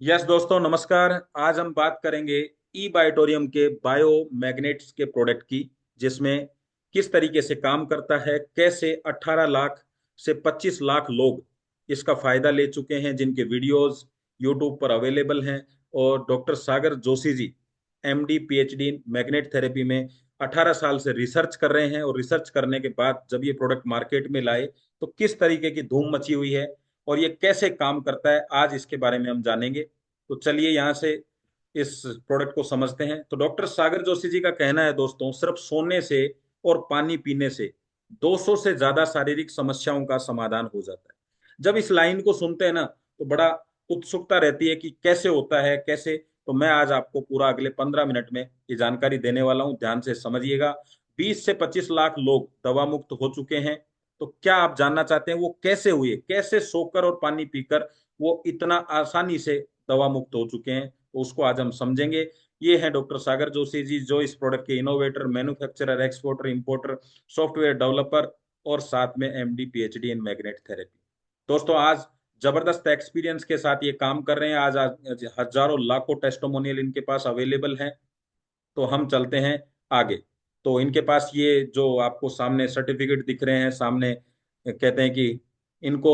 Yes दोस्तों, नमस्कार। आज हम बात करेंगे ई बायोटोरियम के बायो मैग्नेट्स के प्रोडक्ट की, जिसमें किस तरीके से काम करता है, कैसे 18 लाख से 25 लाख लोग इसका फायदा ले चुके हैं, जिनके वीडियोस यूट्यूब पर अवेलेबल हैं। और doctor Sagar Joshi ji MD PhD in magnet therapy में 18 साल से रिसर्च कर रहे हैं, और रिसर्च करने के बाद जब ये प्रोडक्ट मार्केट में लाए तो किस तरीके की धूम मची हुई है और ये कैसे काम करता है, आज इसके बारे में हम जानेंगे। तो चलिए यहाँ से इस प्रोडक्ट को समझते हैं। तो डॉक्टर सागर जोशी जी का कहना है दोस्तों, सिर्फ सोने से और पानी पीने से 200 से ज्यादा शारीरिक समस्याओं का समाधान हो जाता है। जब इस लाइन को सुनते हैं ना, तो बड़ा उत्सुकता रहती है कि कैसे होता है, कैसे। तो मैं आज आपको पूरा अगले 15 मिनट में ये जानकारी देने वाला हूं, ध्यान से समझिएगा। 20 से 25 लाख लोग दवा मुक्त हो चुके हैं। तो क्या आप जानना चाहते हैं वो कैसे हुए, कैसे सोकर और पानी पीकर वो इतना आसानी से दवा मुक्त हो चुके हैं, तो उसको आज हम समझेंगे। ये हैं डॉक्टर सागर जोशी जी, जो इस प्रोडक्ट के innovator, manufacturer, exporter, importer, software developer और साथ में MD PhD in magnet therapy. दोस्तों आज जबरदस्त एक्सपीरियंस के साथ ये काम कर रहे हैं। आज हजारों लाखों टेस्टिमोनियल इनके पास अवेलेबल हैं। तो हम चलते हैं आगे। तो इनके पास ये जो आपको सामने सर्टिफिकेट दिख रहे हैं सामने, कहते हैं कि इनको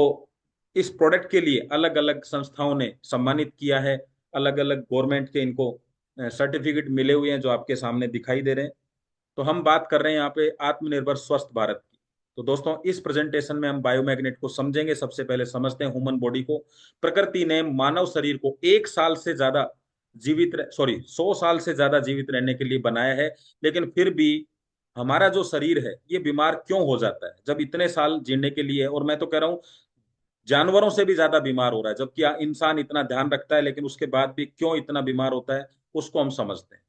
इस प्रोडक्ट के लिए अलग अलग संस्थाओं ने सम्मानित किया है। अलग अलग गवर्नमेंट के इनको सर्टिफिकेट मिले हुए हैं, जो आपके सामने दिखाई दे रहे हैं। तो हम बात कर रहे हैं यहाँ पे आत्मनिर्भर स्वस्थ भारत की। तो दोस्तों इस प्रेजेंटेशन में हम बायोमैग्नेट को समझेंगे। सबसे पहले समझते हैं ह्यूमन बॉडी को। प्रकृति ने मानव शरीर को 1 साल से ज्यादा सॉरी 100 साल से ज्यादा जीवित रहने के लिए बनाया है। लेकिन फिर भी हमारा जो शरीर है ये बीमार क्यों हो जाता है, जब इतने साल जीने के लिए। और मैं तो कह रहा हूँ जानवरों से भी ज्यादा बीमार हो रहा है, जबकि इंसान इतना ध्यान रखता है, लेकिन उसके बाद भी क्यों इतना बीमार होता है, उसको हम समझते हैं।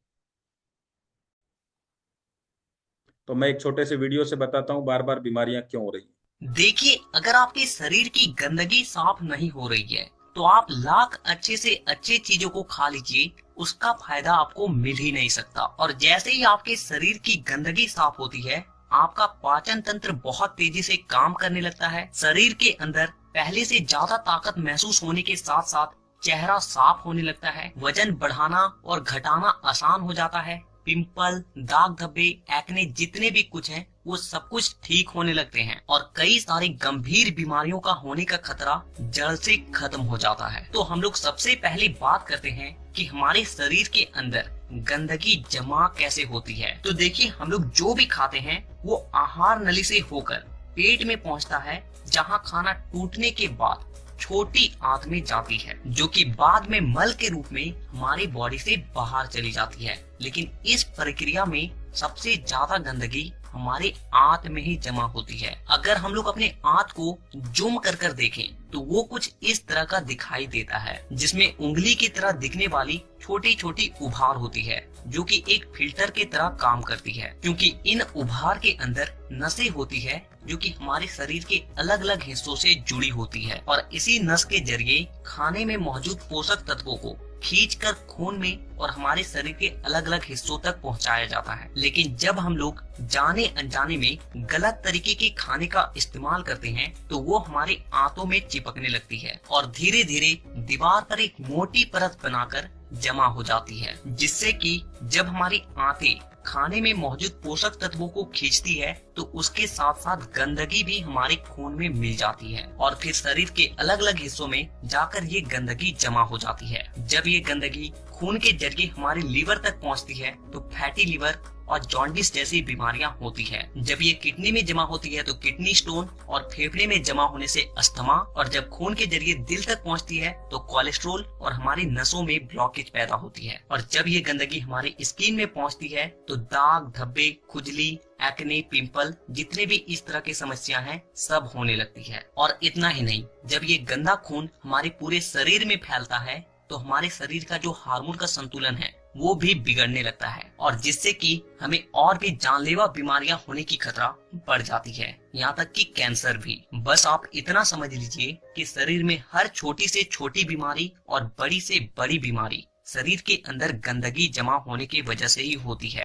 तो मैं एक छोटे से वीडियो से बताता हूँ बार बार बीमारियां क्यों हो रही हैं। देखिए, अगर आपके शरीर की गंदगी साफ नहीं हो रही है तो आप लाख अच्छे से अच्छे चीजों को खा लीजिए, उसका फायदा आपको मिल ही नहीं सकता। और जैसे ही आपके शरीर की गंदगी साफ होती है, आपका पाचन तंत्र बहुत तेजी से काम करने लगता है। शरीर के अंदर पहले से ज्यादा ताकत महसूस होने के साथ साथ चेहरा साफ होने लगता है। वजन बढ़ाना और घटाना आसान हो जाता है। पिंपल, दाग धब्बे, एक्ने जितने भी कुछ हैं, वो सब कुछ ठीक होने लगते हैं और कई सारी गंभीर बीमारियों का होने का खतरा जड़ से खत्म हो जाता है। तो हम लोग सबसे पहले बात करते हैं कि हमारे शरीर के अंदर गंदगी जमा कैसे होती है। तो देखिए, हम लोग जो भी खाते हैं वो आहार नली से होकर पेट में पहुंचता है, जहां खाना टूटने के बाद छोटी आंत में जाती है, जो कि बाद में मल के रूप में हमारी बॉडी से बाहर चली जाती है। लेकिन इस प्रक्रिया में सबसे ज्यादा गंदगी हमारे आंत में ही जमा होती है। अगर हम लोग अपने आंत को जूम कर देखें तो वो कुछ इस तरह का दिखाई देता है, जिसमें उंगली की तरह दिखने वाली छोटी छोटी उभार होती है, जो कि एक फिल्टर की तरह काम करती है। क्योंकि इन उभार के अंदर नसें होती है, जो कि हमारे शरीर के अलग अलग हिस्सों से जुड़ी होती है, और इसी नस के जरिए खाने में मौजूद पोषक तत्वों को खींचकर खून में और हमारे शरीर के अलग अलग हिस्सों तक पहुंचाया जाता है। लेकिन जब हम लोग जाने अनजाने में गलत तरीके के खाने का इस्तेमाल करते हैं, तो वो हमारे आंतों में चिपकने लगती है और धीरे धीरे दीवार पर एक मोटी परत बनाकर जमा हो जाती है, जिससे कि जब हमारी आंतें खाने में मौजूद पोषक तत्वों को खींचती है, तो उसके साथ साथ गंदगी भी हमारे खून में मिल जाती है और फिर शरीर के अलग अलग हिस्सों में जाकर ये गंदगी जमा हो जाती है। जब ये गंदगी खून के जरिए हमारे लीवर तक पहुंचती है, तो फैटी लीवर और जॉन्डिस जैसी बीमारियां होती है। जब ये किडनी में जमा होती है तो किडनी स्टोन, और फेफड़े में जमा होने से अस्थमा, और जब खून के जरिए दिल तक पहुंचती है तो कोलेस्ट्रोल और हमारी नसों में ब्लॉकेज पैदा होती है। और जब ये गंदगी हमारी स्किन में पहुंचती है तो दाग धब्बे, खुजली, एक्ने, पिंपल, जितने भी इस तरह की समस्या हैं, सब होने लगती है। और इतना ही नहीं, जब ये गंदा खून हमारे पूरे शरीर में फैलता है तो हमारे शरीर का जो हार्मोन का संतुलन है वो भी बिगड़ने लगता है, और जिससे कि हमें और भी जानलेवा बीमारियां होने की खतरा बढ़ जाती है, यहाँ तक कि कैंसर भी। बस आप इतना समझ लीजिए कि शरीर में हर छोटी से छोटी बीमारी और बड़ी से बड़ी बीमारी शरीर के अंदर गंदगी जमा होने की वजह से ही होती है।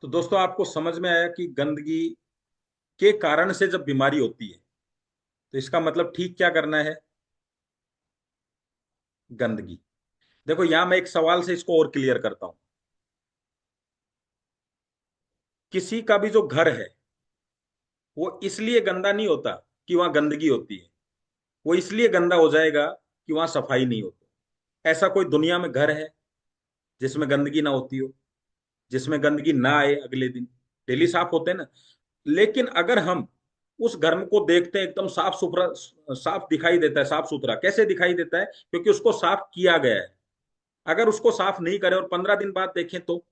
तो दोस्तों आपको समझ में आया कि गंदगी के कारण से जब बीमारी होती है, तो इसका मतलब ठीक क्या करना है। गंदगी। देखो यहां मैं एक सवाल से इसको और क्लियर करता हूं। किसी का भी जो घर है वो इसलिए गंदा नहीं होता कि वहां गंदगी होती है, वो इसलिए गंदा हो जाएगा कि वहां सफाई नहीं होती। ऐसा कोई दुनिया में घर है जिसमें गंदगी ना होती हो, जिसमें गंदगी ना आए, अगले दिन डेली साफ होते हैं ना। लेकिन अगर हम उस घर को देखते हैं एकदम साफ सुथरा, साफ दिखाई देता है, साफ सुथरा कैसे दिखाई देता है? क्योंकि उसको साफ किया गया है। अगर उसको साफ नहीं करें और 15 दिन बाद देखें तो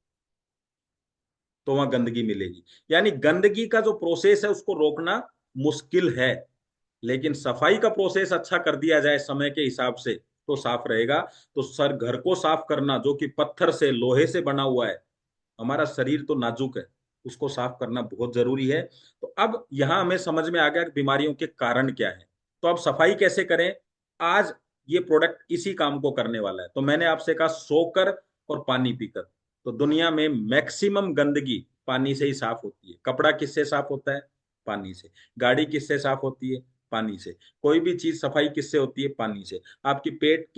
वहां गंदगी मिलेगी। यानी गंदगी का जो प्रोसेस है उसको रोकना मुश्किल है। लेकिन सफाई का प्रोसेस अच्छा कर दिया जाए समय के हिसाब से तो साफ रहेगा। तो सर घर को साफ करना जो कि पत्थर से लोहे से बना हुआ है, हमारा शरीर तो नाजुक है, उसको साफ करना बहुत जरूरी है। तो अब यहां हमें समझ में आ गया कि बीमारियों के कारण क्या है। तो अब सफाई कैसे करें? आज ये प्रोडक्ट इसी काम को करने वाला है। तो मैंने आपसे कहा सोकर और पानी पीकर। तो दुनिया में मैक्सिमम गंदगी पानी से ही साफ होती है। कपड़ा किससे साफ होता है? पानी से। गाड़ी किससे साफ होती है? पानी से। कोई भी चीज सफाई किससे होती है? पानी से। आपकी पेट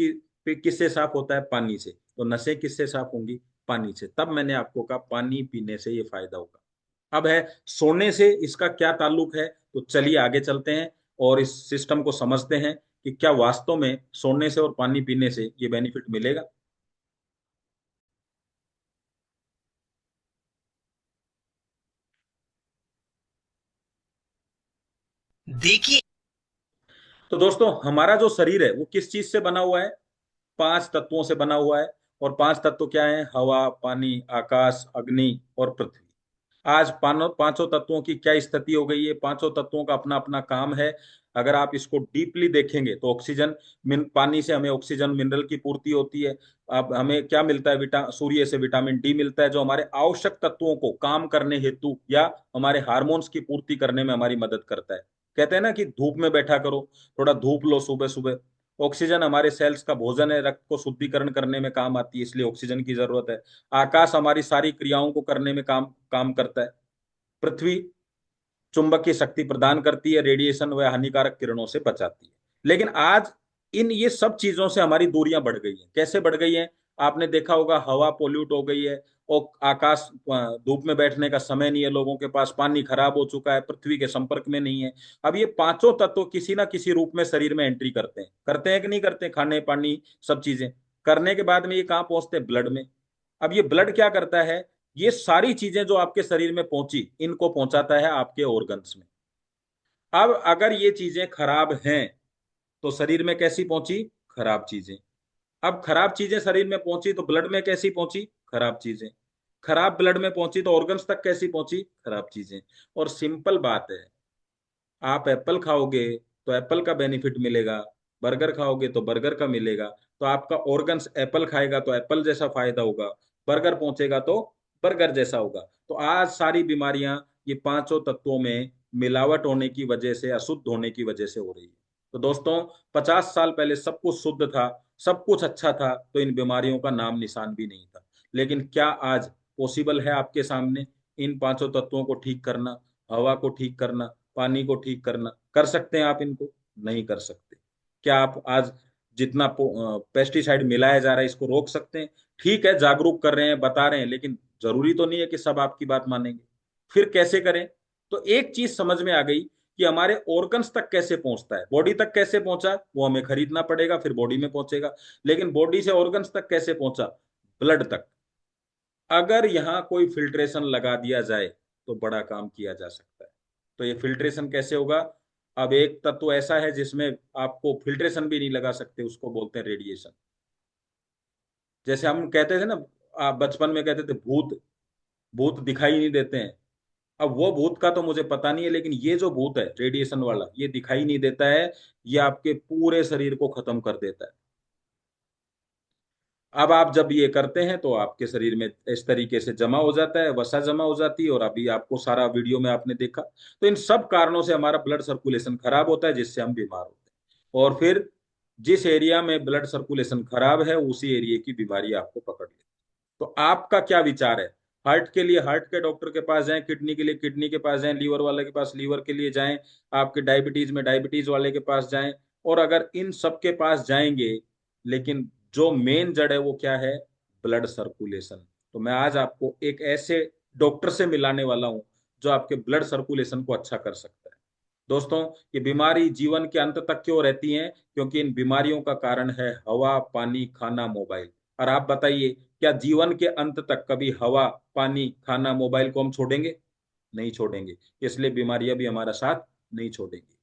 किससे साफ होता है? पानी से। तो नसें किससे साफ होंगी? पानी से। तब मैंने आपको कहा पानी पीने से ये फायदा होगा। अब है सोने से इसका क्या ताल्लुक है? तो चलिए आगे चलते हैं और इस सिस्टम को समझते हैं कि क्या वास्तव में सोने से और पानी पीने से ये बेनिफिट मिलेगा। देखिए, तो दोस्तों हमारा जो शरीर है वो किस चीज से बना हुआ है? 5 तत्वों से बना हुआ है। और 5 तत्व क्या है? हवा, पानी, आकाश, अग्नि और पृथ्वी। आज पांचों तत्वों की क्या स्थिति हो गई है? पांचों तत्वों का अपना अपना काम है। अगर आप इसको डीपली देखेंगे तो ऑक्सीजन, पानी से हमें ऑक्सीजन मिनरल की पूर्ति होती है। अब हमें क्या मिलता है? सूर्य से विटामिन डी मिलता है जो हमारे आवश्यक तत्वों को काम करने हेतु या हमारे हार्मोन्स की पूर्ति करने में हमारी मदद करता है। कहते हैं ना कि धूप में बैठा करो, थोड़ा धूप लो सुबह सुबह। ऑक्सीजन हमारे सेल्स का भोजन है, रक्त को शुद्धिकरण करने में काम आती है, इसलिए ऑक्सीजन की जरूरत है। आकाश हमारी सारी क्रियाओं को करने में काम काम करता है। पृथ्वी चुंबकीय शक्ति प्रदान करती है, रेडिएशन व हानिकारक किरणों से बचाती है। लेकिन आज इन ये सब चीजों से हमारी दूरियां बढ़ गई हैं। कैसे बढ़ गई हैं? आपने देखा होगा हवा पोल्यूट हो गई है, और आकाश, धूप में बैठने का समय नहीं है लोगों के पास, पानी खराब हो चुका है, पृथ्वी के संपर्क में नहीं है। अब ये पांचों तत्व किसी ना किसी रूप में शरीर में एंट्री करते हैं कि नहीं करते? खाने पानी सब चीजें करने के बाद में ये कहाँ पहुंचते हैं? ब्लड में। अब ये ब्लड क्या करता है? ये सारी चीजें जो आपके शरीर में पहुंची इनको पहुंचाता है आपके ऑर्गन्स में। अब अगर ये चीजें खराब हैं तो शरीर में कैसी पहुंची? खराब चीजें। अब खराब चीजें शरीर में पहुंची तो ब्लड में कैसी पहुंची? खराब चीजें। खराब ब्लड में पहुंची तो ऑर्गन्स तक कैसी पहुंची? खराब चीजें। और सिंपल बात है, आप एप्पल खाओगे तो एप्पल का बेनिफिट मिलेगा, बर्गर खाओगे तो बर्गर का मिलेगा। तो आपका ऑर्गन्स एप्पल खाएगा तो एप्पल जैसा फायदा होगा, बर्गर पहुंचेगा तो बर्गर जैसा होगा। तो आज सारी बीमारियां ये पांचों तत्वों में मिलावट होने की वजह से, अशुद्ध होने की वजह से हो रही है। तो दोस्तों 50 साल पहले सब कुछ शुद्ध था, सब कुछ अच्छा था, तो इन बीमारियों का नाम निशान भी नहीं था। लेकिन क्या आज पॉसिबल है आपके सामने इन पांचों तत्वों को ठीक करना, हवा को ठीक करना, पानी को ठीक करना? कर सकते हैं आप इनको? नहीं कर सकते। क्या आप आज जितना पेस्टिसाइड मिलाया जा रहा है इसको रोक सकते हैं? ठीक है, जागरूक कर रहे हैं, बता रहे हैं, लेकिन जरूरी तो नहीं है कि सब आपकी बात मानेंगे। फिर कैसे करें? तो एक चीज समझ में आ गई कि हमारे ऑर्गन्स तक कैसे पहुंचता है, बॉडी तक कैसे पहुंचा वो हमें खरीदना पड़ेगा, फिर बॉडी में पहुंचेगा। लेकिन बॉडी से ऑर्गन्स तक कैसे पहुंचा? ब्लड तक। अगर यहाँ कोई फिल्ट्रेशन लगा दिया जाए तो बड़ा काम किया जा सकता है। तो ये फिल्ट्रेशन कैसे होगा? अब एक तत्व ऐसा है जिसमें आपको फिल्ट्रेशन भी नहीं लगा सकते, उसको बोलते हैं रेडिएशन। जैसे हम कहते थे ना, आप बचपन में कहते थे भूत, भूत दिखाई नहीं देते हैं। अब वो भूत का तो मुझे पता नहीं है, लेकिन ये जो भूत है रेडिएशन वाला, ये दिखाई नहीं देता है, ये आपके पूरे शरीर को खत्म कर देता है। अब आप जब ये करते हैं तो आपके शरीर में इस तरीके से जमा हो जाता है, वसा जमा हो जाती है, और अभी आपको सारा वीडियो में आपने देखा। तो इन सब कारणों से हमारा ब्लड सर्कुलेशन खराब होता है, जिससे हम बीमार होते हैं। और फिर जिस एरिया में ब्लड सर्कुलेशन खराब है उसी एरिया की बीमारी आपको पकड़ लेती है। तो आपका क्या विचार है? हार्ट के लिए हार्ट के डॉक्टर के पास जाएं, किडनी के लिए किडनी के पास जाएं, लीवर वाले के पास लीवर के लिए जाएं, आपके डायबिटीज में डायबिटीज वाले के पास जाएं। और अगर इन सब के पास जाएंगे लेकिन जो मेन जड़ है वो क्या है? Blood circulation. तो मैं आज आपको एक ऐसे डॉक्टर से मिलाने वाला हूं जो आपके ब्लड सर्कुलेशन को अच्छा कर सकता है। दोस्तों, ये बीमारी जीवन के अंत तक क्यों रहती है? क्योंकि इन बीमारियों का कारण है हवा, पानी, खाना, मोबाइल। और आप बताइए, क्या जीवन के अंत तक कभी हवा, पानी, खाना, मोबाइल को हम छोड़ेंगे? नहीं छोड़ेंगे। इसलिए बीमारियां भी हमारा साथ नहीं छोड़ेंगी।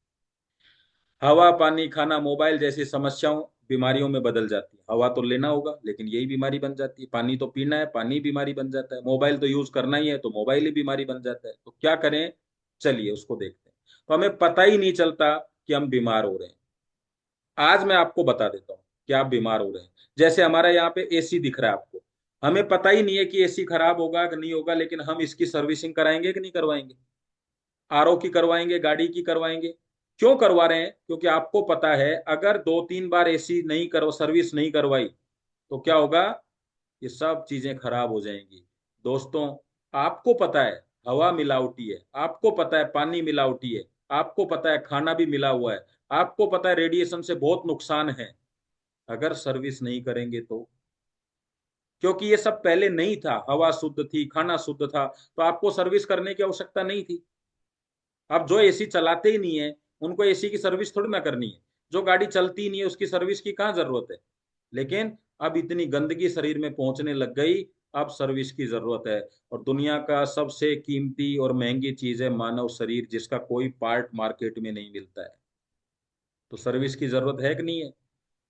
हवा, पानी, खाना, मोबाइल जैसी समस्याओं बीमारियों में बदल जाती है। हवा तो लेना होगा लेकिन यही बीमारी बन जाती है। पानी तो पीना है, पानी बीमारी बन जाता है। मोबाइल तो यूज करना ही है तो मोबाइल ही बीमारी बन जाता है। तो क्या करें? चलिए उसको देखते हैं। तो हमें पता ही नहीं चलता कि हम बीमार हो रहे हैं। आज मैं आपको बता देता हूँ कि आप बीमार हो रहे हैं। जैसे हमारा यहाँ पे एसी दिख रहा है आपको, हमें पता ही नहीं है कि एसी खराब होगा कि नहीं होगा, लेकिन हम इसकी सर्विसिंग कराएंगे कि नहीं करवाएंगे? आरओ की करवाएंगे, गाड़ी की करवाएंगे। क्यों करवा रहे हैं? क्योंकि आपको पता है अगर 2-3 बार एसी नहीं करो, सर्विस नहीं करवाई, तो क्या होगा? ये सब चीजें खराब हो जाएंगी। दोस्तों, आपको पता है हवा मिलावटी है, आपको पता है पानी मिलावटी है, आपको पता है खाना भी मिला हुआ है, आपको पता है रेडिएशन से बहुत नुकसान है। अगर सर्विस नहीं करेंगे तो? क्योंकि ये सब पहले नहीं था, हवा शुद्ध थी, खाना शुद्ध था, तो आपको सर्विस करने की आवश्यकता नहीं थी। अब जो एसी चलाते ही नहीं है, उनको एसी की सर्विस थोड़ी ना करनी है। जो गाड़ी चलती ही नहीं है उसकी सर्विस की कहाँ जरूरत है? लेकिन अब इतनी गंदगी शरीर में पहुंचने लग गई, अब सर्विस की जरूरत है। और दुनिया का सबसे कीमती और महंगी चीज है मानव शरीर, जिसका कोई पार्ट मार्केट में नहीं मिलता है। तो सर्विस की जरूरत है कि नहीं है?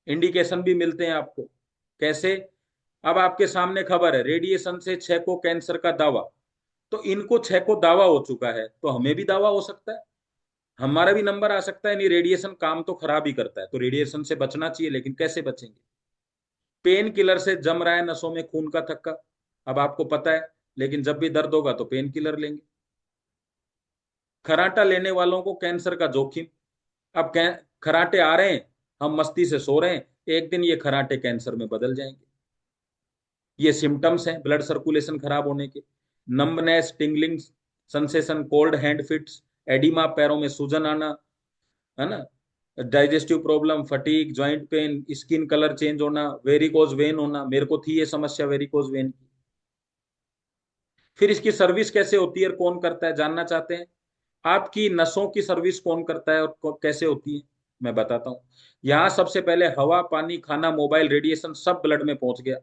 इंडिकेशन भी मिलते हैं आपको। कैसे? अब आपके सामने खबर है, रेडिएशन से 6 को कैंसर का दावा। तो इनको 6 को दावा हो चुका है, तो हमें भी दावा हो सकता है, हमारा भी नंबर आ सकता है। नहीं, रेडिएशन काम तो खराब ही करता है, तो रेडिएशन से बचना चाहिए, लेकिन कैसे बचेंगे? पेन किलर से जम रहा है नसों में खून का थक्का, अब आपको पता है, लेकिन जब भी दर्द होगा तो पेन किलर लेंगे। खराटा लेने वालों को कैंसर का जोखिम। अब खराटे आ रहे हैं, हम मस्ती से सो रहे हैं, एक दिन ये खराटे कैंसर में बदल जाएंगे। ये सिम्टम्स हैं ब्लड सर्कुलेशन खराब होने के। Numbness, tingling sensation, cold hand fits, oedema, पैरों में सूजन आना, है ना, digestive problem, fatigue, joint pain, skin colour change होना, वेरिकोज वेन होना। मेरे को थी ये समस्या वेरिकोज वेन की। फिर इसकी सर्विस कैसे होती है और कौन करता है, जानना चाहते हैं? आपकी नसों की सर्विस कौन करता है और कैसे होती है, मैं बताता हूँ। यहाँ सबसे पहले हवा, पानी, खाना, मोबाइल, रेडिएशन सब ब्लड में पहुंच गया।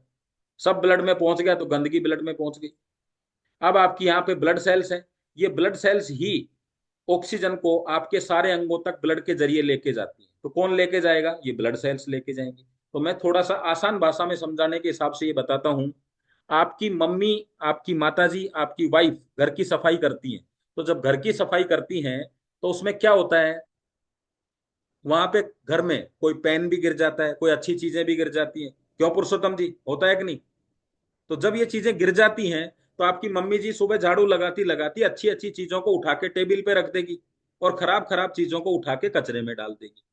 सब ब्लड में पहुंच गया तो गंदगी ब्लड में पहुंच गई। अब आपकी यहाँ पे ब्लड सेल्स हैं, ये ब्लड सेल्स ही ऑक्सीजन को आपके सारे अंगों तक ब्लड के जरिए लेके जाती है। तो कौन लेके जाएगा? ये ब्लड सेल्स लेके जाएंगे। तो मैं थोड़ा सा आसान भाषा में समझाने के हिसाब से ये बताता हूँ। आपकी मम्मी, आपकी माताजी, आपकी वाइफ घर की सफाई करती हैं। तो जब घर की सफाई करती हैं तो उसमें क्या होता है? वहां पे घर में कोई पेन भी गिर जाता है, कोई अच्छी चीजें भी गिर जाती हैं। क्यों पुरुषोत्तम जी, होता है कि नहीं? तो जब ये चीजें गिर जाती हैं तो आपकी मम्मी जी सुबह झाड़ू लगाती लगाती अच्छी अच्छी चीजों को उठा के टेबल पे रख देगी, और खराब खराब चीजों को उठा के कचरे में डाल देगी।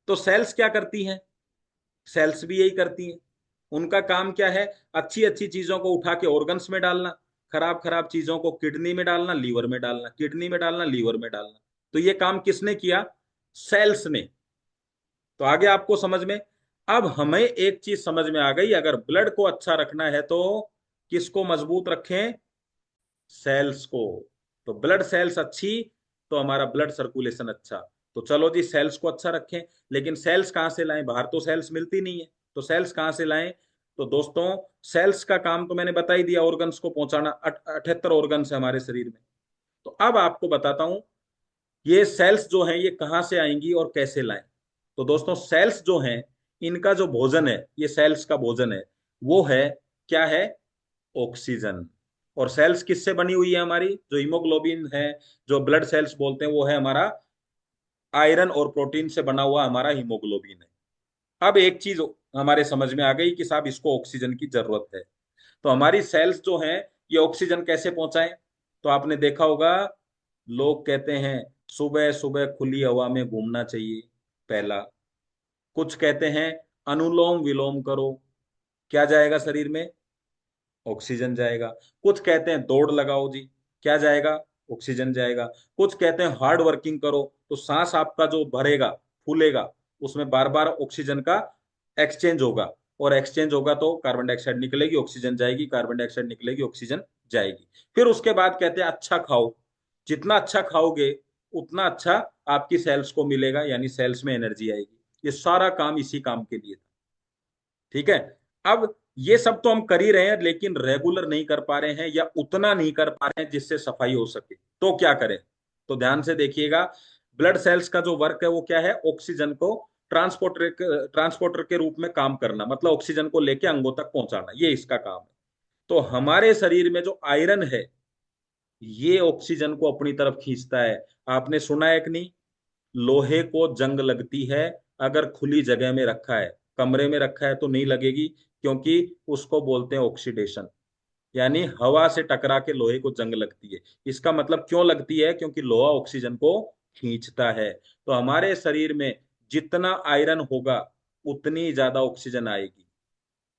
तो सेल्स क्या करती हैं? सेल्स भी यही करती हैं। उनका काम क्या है? अच्छी अच्छी चीजों को उठा के ऑर्गन्स में डालना, खराब खराब चीजों को किडनी में डालना, लीवर में डालना, किडनी में डालना, लीवर में डालना। तो ये काम किसने किया? सेल्स ने। तो आगे आपको समझ में। अब हमें एक चीज समझ में आ गई, अगर ब्लड को अच्छा रखना है तो किसको मजबूत रखें? सेल्स को। तो ब्लड सेल्स अच्छी तो हमारा ब्लड सर्कुलेशन अच्छा। तो चलो जी, सेल्स को अच्छा रखें। लेकिन सेल्स कहाँ से लाएं? बाहर तो सेल्स मिलती नहीं है। तो सेल्स कहाँ से लाएं? तो दोस्तों, सेल्स का काम तो मैंने बता ही दिया, ऑर्गन्स को पहुंचाना। 78 ऑर्गन्स है हमारे शरीर में। तो अब आपको बताता हूं, ये सेल्स जो हैं ये कहाँ से आएंगी और कैसे लाएं। तो दोस्तों, सेल्स जो हैं, इनका जो भोजन है, ये सेल्स का भोजन है, वो है, क्या है? ऑक्सीजन। और सेल्स किससे बनी हुई है? हमारी जो हीमोग्लोबिन है, जो ब्लड सेल्स बोलते हैं, वो है हमारा आयरन और प्रोटीन से बना हुआ हमारा हीमोग्लोबिन है। अब एक चीज हमारे समझ में आ गई कि साहब इसको ऑक्सीजन की जरूरत है। तो हमारी सेल्स जो हैं, ये ऑक्सीजन कैसे पहुंचाएं? तो आपने देखा होगा, लोग कहते हैं सुबह सुबह खुली हवा में घूमना चाहिए, पहला। कुछ कहते हैं अनुलोम विलोम करो, क्या जाएगा शरीर में? ऑक्सीजन जाएगा। कुछ कहते हैं दौड़ लगाओ जी, क्या जाएगा? ऑक्सीजन जाएगा। कुछ कहते हैं हार्ड वर्किंग करो, तो सांस आपका जो भरेगा, फूलेगा, उसमें बार बार ऑक्सीजन का एक्सचेंज होगा, और एक्सचेंज होगा तो कार्बन डाइऑक्साइड निकलेगी, ऑक्सीजन जाएगी, कार्बन डाइऑक्साइड निकलेगी, ऑक्सीजन जाएगी। फिर उसके बाद कहते हैं अच्छा खाओ, जितना अच्छा खाओगे उतना अच्छा आपकी सेल्स को मिलेगा, यानी सेल्स में एनर्जी आएगी। ये सारा काम इसी काम के लिए था। ठीक है। अब ये सब तो हम कर ही रहे हैं, लेकिन रेगुलर नहीं कर पा रहे हैं या उतना नहीं कर पा रहे हैं जिससे सफाई हो सके। तो क्या करें? तो ध्यान से देखिएगा। ब्लड सेल्स का जो वर्क है वो क्या है? ऑक्सीजन को ट्रांसपोर्टर के रूप में काम करना, मतलब ऑक्सीजन को लेके अंगों तक पहुंचाना, ये इसका काम है। तो हमारे शरीर में जो आयरन है, ये ऑक्सीजन को अपनी तरफ खींचता है। आपने सुना है कि नहीं? लोहे को जंग लगती है अगर खुली जगह में रखा है, कमरे में रखा है तो नहीं लगेगी, क्योंकि उसको बोलते हैं ऑक्सीडेशन। यानी हवा से टकरा के लोहे को जंग लगती है। इसका मतलब क्यों लगती है? क्योंकि लोहा ऑक्सीजन को खींचता है। तो हमारे शरीर में जितना आयरन होगा उतनी ज्यादा ऑक्सीजन आएगी।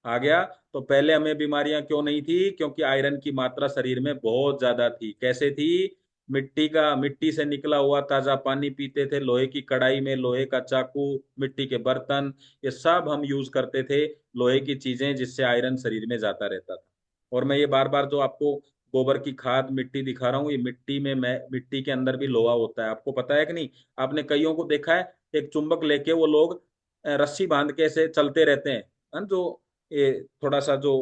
आ गया? तो पहले हमें बीमारियां क्यों नहीं थी? क्योंकि आयरन की मात्रा शरीर में बहुत ज्यादा थी। कैसे थी? मिट्टी से निकला हुआ ताजा पानी पीते थे, लोहे की कढ़ाई में लोहे का चाकू, मिट्टी के बर्तन, ये सब हम यूज करते थे, लोहे की चीजें, जिससे आयरन शरीर में जाता रहता था। और मैं ये बार बार जो आपको गोबर की खाद मिट्टी दिखा रहा हूँ, ये मिट्टी के अंदर भी लोहा होता है। आपको पता है कि नहीं? आपने कईयों को देखा है, एक चुंबक लेके वो लोग रस्सी बांध के ऐसे चलते रहते हैं, जो ये थोड़ा सा जो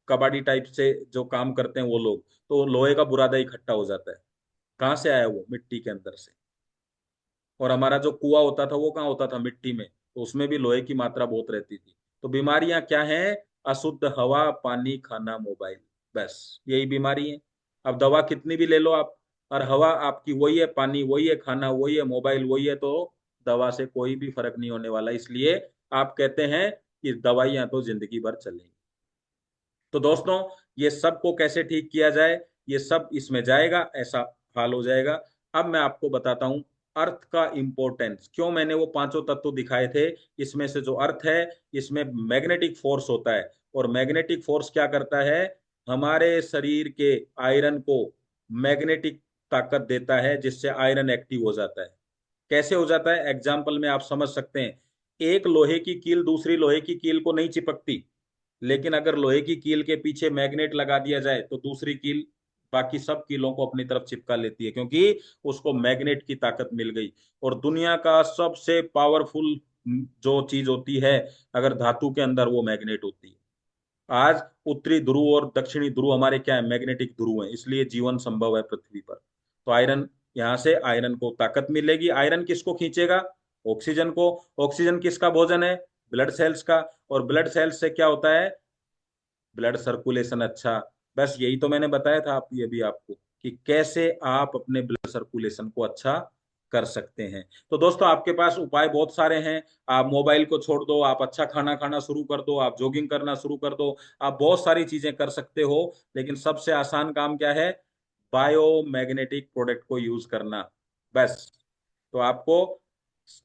कबाड़ी टाइप से जो काम करते हैं वो लोग, तो लोहे का बुरादा इकट्ठा हो जाता है। कहाँ से आया? वो मिट्टी के अंदर से। और हमारा जो कुआं होता था वो कहाँ होता था? मिट्टी में, तो उसमें भी लोहे की मात्रा बहुत रहती थी। तो बीमारियां क्या हैं? अशुद्ध हवा, पानी, खाना, मोबाइल, बस यही बीमारी है। अब दवा कितनी भी ले लो आप, और हवा आपकी वही है, पानी वही है, खाना वही है, मोबाइल वही है, तो दवा से कोई भी फर्क नहीं होने वाला। इसलिए आप कहते हैं कि दवाइयां तो जिंदगी भर चलेंगी। तो दोस्तों, ये सब को कैसे ठीक किया जाए, ये सब इसमें जाएगा, ऐसा हाल हो जाएगा। अब मैं आपको बताता हूं अर्थ का इंपॉर्टेंस। क्यों मैंने वो पांचों तत्व दिखाए थे? इसमें से जो अर्थ है, इसमें मैग्नेटिक फोर्स होता है। और मैग्नेटिक फोर्स क्या करता है? हमारे शरीर के आयरन को मैग्नेटिक ताकत देता है, जिससे आयरन एक्टिव हो जाता है। कैसे हो जाता है? एग्जाम्पल में आप समझ सकते हैं। एक लोहे की कील दूसरी लोहे की कील को नहीं चिपकती, लेकिन अगर लोहे की कील के पीछे मैग्नेट लगा दिया जाए तो दूसरी कील बाकी सब कीलों को अपनी तरफ चिपका लेती है, क्योंकि उसको मैग्नेट की ताकत मिल गई। और दुनिया का सबसे पावरफुल जो चीज होती है अगर धातु के अंदर, वो मैग्नेट होती है। आज उत्तरी ध्रुव और दक्षिणी ध्रुव हमारे क्या है? मैग्नेटिक ध्रुव है, इसलिए जीवन संभव है पृथ्वी पर। तो आयरन, यहाँ से आयरन को ताकत मिलेगी। आयरन किसको खींचेगा? ऑक्सीजन को। ऑक्सीजन किसका भोजन है? ब्लड सेल्स का। और ब्लड सेल्स से क्या होता है? ब्लड सर्कुलेशन अच्छा। बस यही तो मैंने बताया था आप, ये भी आपको, कि कैसे आप अपने ब्लड सर्कुलेशन को अच्छा कर सकते हैं। तो दोस्तों, आपके पास उपाय बहुत सारे हैं। आप मोबाइल को छोड़ दो, आप अच्छा खाना खाना शुरू कर दो, आप जॉगिंग करना शुरू कर दो, आप बहुत सारी चीजें कर सकते हो। लेकिन सबसे आसान काम क्या है? बायोमैग्नेटिक प्रोडक्ट को यूज करना, बस। तो आपको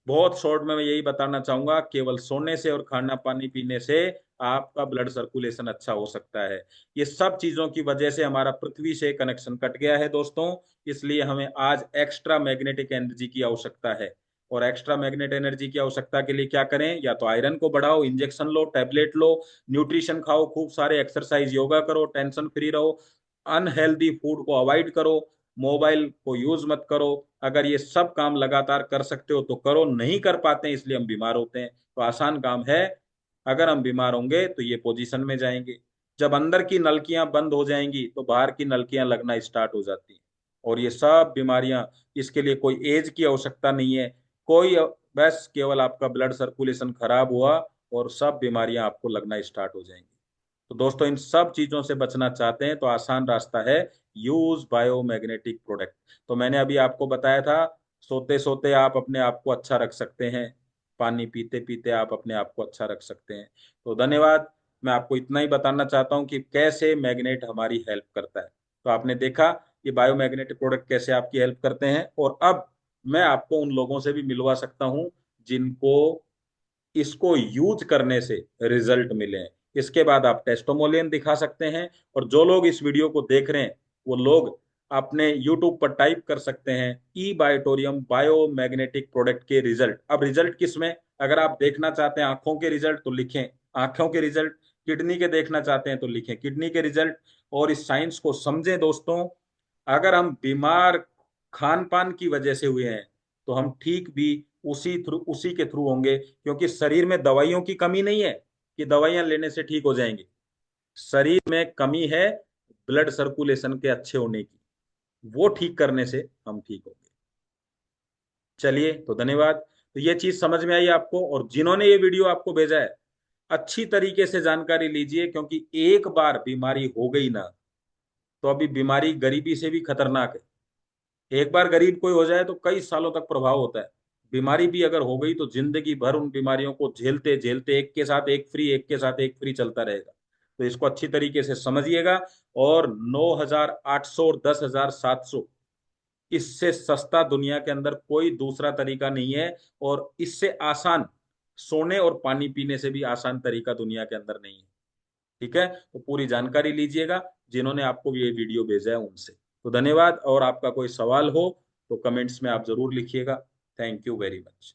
बहुत शॉर्ट में मैं यही बताना चाहूंगा, केवल सोने से और खाना पानी पीने से आपका ब्लड सर्कुलेशन अच्छा हो सकता है। ये सब चीजों की वजह से हमारा पृथ्वी से कनेक्शन कट गया है दोस्तों। इसलिए हमें आज एक्स्ट्रा मैग्नेटिक एनर्जी की आवश्यकता है। और एक्स्ट्रा मैग्नेट एनर्जी की आवश्यकता के लिए क्या करें? या तो आयरन को बढ़ाओ, इंजेक्शन लो, टैबलेट लो, न्यूट्रिशन खाओ, खूब सारे एक्सरसाइज, योगा करो, टेंशन फ्री रहो, अनहेल्दी फूड को अवॉइड करो, मोबाइल को यूज मत करो। अगर ये सब काम लगातार कर सकते हो तो करो, नहीं कर पाते हैं इसलिए हम बीमार होते हैं। तो आसान काम है। अगर हम बीमार होंगे तो ये पोजीशन में जाएंगे। जब अंदर की नलकियां बंद हो जाएंगी तो बाहर की नलकियां लगना स्टार्ट हो जाती हैं। और ये सब बीमारियां, इसके लिए कोई एज की आवश्यकता नहीं है, कोई, बस केवल आपका ब्लड सर्कुलेशन खराब हुआ और सब बीमारियां आपको लगना स्टार्ट हो जाएंगी। तो दोस्तों, इन सब चीजों से बचना चाहते हैं तो आसान रास्ता है, यूज बायोमैग्नेटिक प्रोडक्ट। तो मैंने अभी आपको बताया था, सोते सोते आप अपने आप को अच्छा रख सकते हैं, पानी पीते पीते आप अपने आप को अच्छा रख सकते हैं। तो धन्यवाद। मैं आपको इतना ही बताना चाहता हूं कि कैसे मैग्नेट हमारी हेल्प करता है। तो आपने देखा कि बायोमैग्नेटिक प्रोडक्ट कैसे आपकी हेल्प करते हैं। और अब मैं आपको उन लोगों से भी मिलवा सकता हूं जिनको इसको यूज करने से रिजल्ट मिले हैं। इसके बाद आप टेस्टोमोलियन दिखा सकते हैं। और जो लोग इस वीडियो को देख रहे हैं वो लोग अपने यूट्यूब पर टाइप कर सकते हैं ई बायोटोरियम बायोमैग्नेटिक प्रोडक्ट के रिजल्ट। अब रिजल्ट किस में? अगर आप देखना चाहते हैं आंखों के रिजल्ट तो लिखें आंखों के रिजल्ट, किडनी के देखना चाहते हैं तो लिखें किडनी के रिजल्ट। और इस साइंस को समझें दोस्तों। अगर हम बीमार खान पान की वजह से हुए हैं तो हम ठीक भी उसी के थ्रू होंगे, क्योंकि शरीर में दवाइयों की कमी नहीं है कि दवाइयां लेने से ठीक हो जाएंगे। शरीर में कमी है ब्लड सर्कुलेशन के अच्छे होने की, वो ठीक करने से हम ठीक होंगे। चलिए, तो धन्यवाद। तो ये चीज समझ में आई आपको, और जिन्होंने ये वीडियो आपको भेजा है अच्छी तरीके से जानकारी लीजिए, क्योंकि एक बार बीमारी हो गई ना, तो अभी बीमारी गरीबी से भी खतरनाक है। एक बार गरीब कोई हो जाए तो कई सालों तक प्रभाव होता है। बीमारी भी अगर हो गई तो जिंदगी भर उन बीमारियों को झेलते झेलते एक के साथ एक फ्री, एक के साथ एक फ्री चलता रहेगा। तो इसको अच्छी तरीके से समझिएगा। और 9,800 और 10,700, इससे सस्ता दुनिया के अंदर कोई दूसरा तरीका नहीं है। और इससे आसान सोने और पानी पीने से भी आसान तरीका दुनिया के अंदर नहीं है। ठीक है, तो पूरी जानकारी लीजिएगा जिन्होंने आपको ये वीडियो भेजा है उनसे। तो धन्यवाद, और आपका कोई सवाल हो तो कमेंट्स में आप जरूर लिखिएगा। Thank you very much.